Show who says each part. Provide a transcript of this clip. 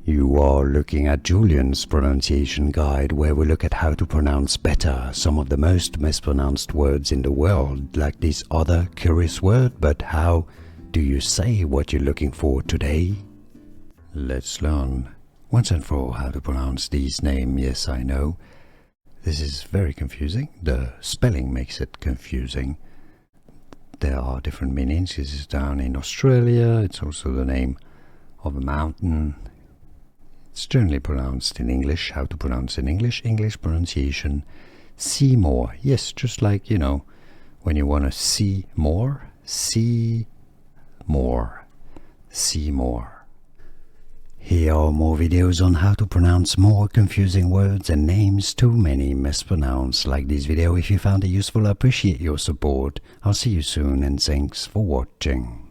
Speaker 1: You are looking at Julian's pronunciation guide, where we look at how to pronounce better some of the most mispronounced words in the world, like this other curious word. But how do you say what you're looking for today? Let's learn once and for all how to pronounce these names. Yes, I know, this is very confusing. The spelling makes it confusing. There are different meanings. This is down in Australia. It's also the name of a mountain. It's generally pronounced in English. How to pronounce in English? English pronunciation. Seymour. Yes, just like, you know, when you want to see more. See more. Seymour. Here are more videos on how to pronounce more confusing words and names too many mispronounced. Like this video if you found it useful. I appreciate your support. I'll see you soon and thanks for watching.